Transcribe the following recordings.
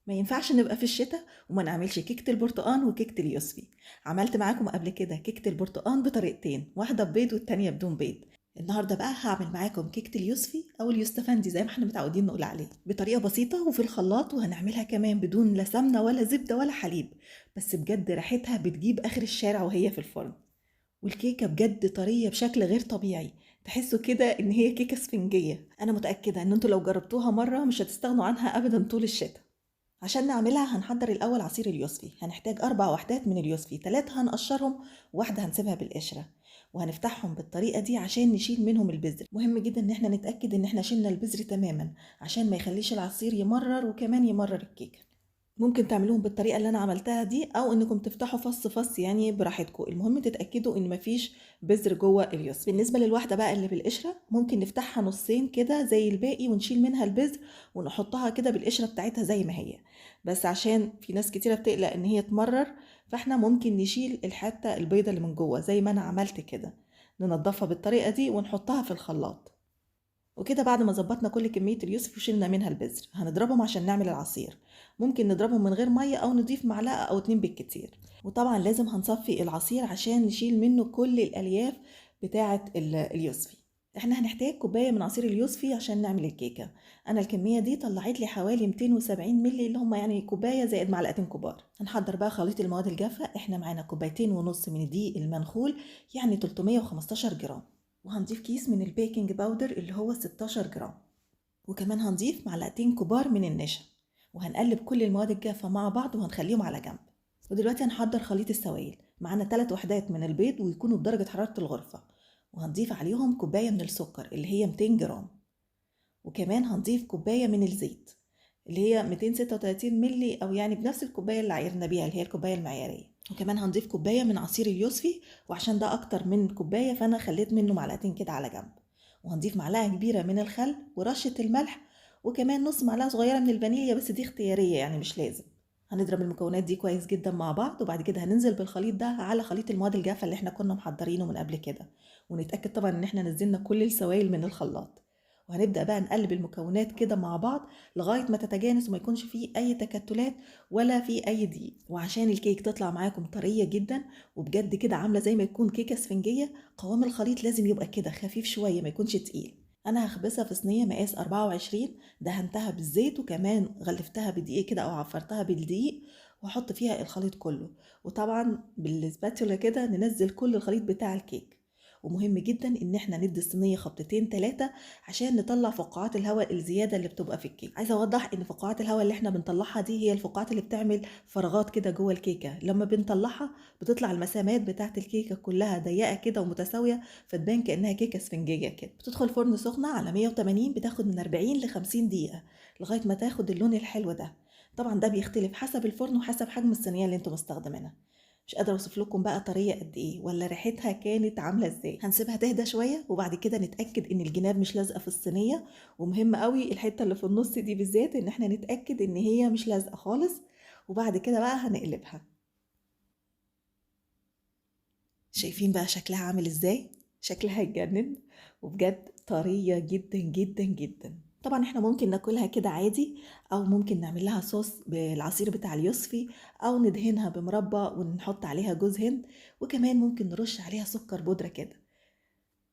ما ينفعش نبقى في الشتاء وما نعملش كيكة البرتقان وكيكة اليوسفي. عملت معاكم قبل كده كيكة البرتقان بطريقتين، واحدة ببيض والتانية بدون بيض. النهاردة بقى هعمل معاكم كيكة اليوسفي أو اليوستفندي زي ما احنا متعودين نقول عليه بطريقة بسيطة وفي الخلاط، وهنعملها كمان بدون لا سمنة ولا زبدة ولا حليب. بس بجد ريحتها بتجيب آخر الشارع وهي في الفرن. والكيكة بجد طرية بشكل غير طبيعي، تحسوا كده ان هي كيكة اسفنجية. انا متأكدة ان انتوا لو جربتوها مرة مش هتستغنوا عنها ابدا طول الشتاء. عشان نعملها هنحضر الأول عصير اليوسفي. هنحتاج 4 وحدات من اليوسفي، 3 هنقشرهم وواحدة هنسيبها بالقشرة، وهنفتحهم بالطريقة دي عشان نشيل منهم البذر. مهم جدا ان احنا نتأكد ان احنا شلنا البذر تماما عشان ما يخليش العصير يمرر وكمان يمرر الكيكة. ممكن تعملوهم بالطريقة اللي أنا عملتها دي أو إنكم تفتحوا فص فص يعني براحتكم، المهم تتأكدوا إن مفيش بذر جوه اليوسف. بالنسبة للواحدة بقى اللي بالقشرة ممكن نفتحها نصين كده زي الباقي ونشيل منها البذر ونحطها كده بالقشرة بتاعتها زي ما هي. بس عشان في ناس كتيرة بتقلق إن هي تمرر، فإحنا ممكن نشيل الحتة البيضة اللي من جوه زي ما أنا عملت كده، ننضفها بالطريقة دي ونحطها في الخلاط. وكده بعد ما ظبطنا كل كمية اليوسف وشيلنا منها البذر هنضربهم عشان نعمل العصير. ممكن نضربهم من غير مية أو نضيف معلقة أو 2 بالكتير. وطبعا لازم هنصفي العصير عشان نشيل منه كل الألياف بتاعة اليوسفي. احنا هنحتاج كوباية من عصير اليوسفي عشان نعمل الكيكة. أنا الكمية دي طلعت لي حوالي 270 مللي اللي هم يعني كوباية زائد معلقتين كبار. هنحضر بقى خليط المواد الجافة. احنا معانا كوبايتين ونص من الدقيق المنخول يعني 315 جرام، وهنضيف كيس من البيكنج باودر اللي هو 16 جرام، وكمان هنضيف معلقتين كبار من النشا. وهنقلب كل المواد الجافة مع بعض وهنخليهم على جنب. ودلوقتي هنحضر خليط السوائل. معانا 3 وحدات من البيض ويكونوا بدرجة حرارة الغرفة، وهنضيف عليهم كوباية من السكر اللي هي 200 جرام، وكمان هنضيف كوباية من الزيت اللي هي 236 ملي أو يعني بنفس الكوباية اللي عايرنا بيها اللي هي الكوباية المعيارية. وكمان هنضيف كوباية من عصير اليوسفي، وعشان ده أكتر من كوباية فأنا خليت منه معلقتين كده على جنب. وهنضيف معلقة كبيرة من الخل ورشة الملح، وكمان نص معلقة صغيرة من الفانيليا بس دي اختيارية يعني مش لازم. هنضرب المكونات دي كويس جدا مع بعض، وبعد كده هننزل بالخليط ده على خليط المواد الجافة اللي احنا كنا محضرينه من قبل كده، ونتأكد طبعا ان احنا نزلنا كل السوائل من الخلاط. وهنبدأ بقى نقلب المكونات كده مع بعض لغاية ما تتجانس وما يكونش فيه أي تكتلات ولا فيه أي دقيق. وعشان الكيك تطلع معاكم طرية جدا وبجد كده عاملة زي ما يكون كيكة اسفنجية، قوام الخليط لازم يبقى كده خفيف شوية ما يكونش تقيل. أنا هخبزها في صينية مقاس 24، دهنتها بالزيت وكمان غلفتها بدقيق كده أو عفرتها بالدقيق، وأحط فيها الخليط كله. وطبعا بالسباتولا كده ننزل كل الخليط بتاع الكيك. ومهم جدا ان احنا ندي الصينيه خبطتين 3 عشان نطلع فقاعات الهواء الزياده اللي بتبقى في الكيك. عايزه اوضح ان فقاعات الهواء اللي احنا بنطلعها دي هي الفقاعات اللي بتعمل فراغات كده جوه الكيكه، لما بنطلعها بتطلع المسامات بتاعه الكيكه كلها ضيقه كده ومتساويه، فتبان كانها كيكه اسفنجيه كده. بتدخل فرن سخنه على 180، بتاخد من 40 ل 50 دقيقه لغايه ما تاخد اللون الحلو ده. طبعا ده بيختلف حسب الفرن وحسب حجم الصينيه اللي انتم مستخدمينها. مش قادره اوصف لكم بقى طريه قد ايه ولا ريحتها كانت عامله ازاي. هنسيبها تهدى شويه وبعد كده نتاكد ان الجناب مش لازقه في الصينيه. ومهم قوي الحته اللي في النص دي بالذات ان احنا نتاكد ان هي مش لازقه خالص. وبعد كده بقى هنقلبها. شايفين بقى شكلها عامل ازاي؟ شكلها يجنن، وبجد طريه جدا جدا جدا. طبعا احنا ممكن ناكلها كده عادي، او ممكن نعمل لها صوص بالعصير بتاع اليوسفي، او ندهنها بمربى ونحط عليها جوز هند، وكمان ممكن نرش عليها سكر بودرة كده.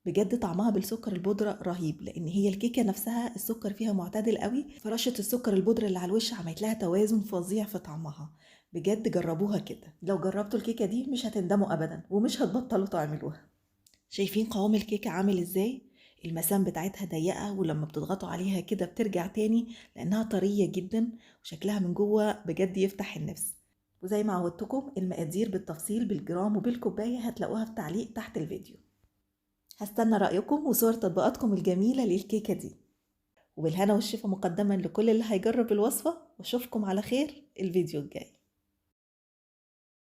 بجد طعمها بالسكر البودرة رهيب، لان هي الكيكة نفسها السكر فيها معتدل قوي، فرشة السكر البودرة اللي على الوش عملت لها توازن فظيع في طعمها. بجد جربوها كده، لو جربتوا الكيكة دي مش هتندموا ابدا ومش هتبطلوا تعملوها. شايفين قوام الكيكة عامل ازاي؟ المسام بتاعتها ضيقة، ولما بتضغطوا عليها كده بترجع تاني لأنها طرية جدا، وشكلها من جوه بجد يفتح النفس. وزي ما عودتكم المقادير بالتفصيل بالجرام وبالكوباية هتلاقوها في تعليق تحت الفيديو. هستنى رأيكم وصور تطبيقاتكم الجميلة للكيكة دي. وبالهنا والشفا مقدما لكل اللي هيجرب الوصفة، واشوفكم على خير الفيديو الجاي.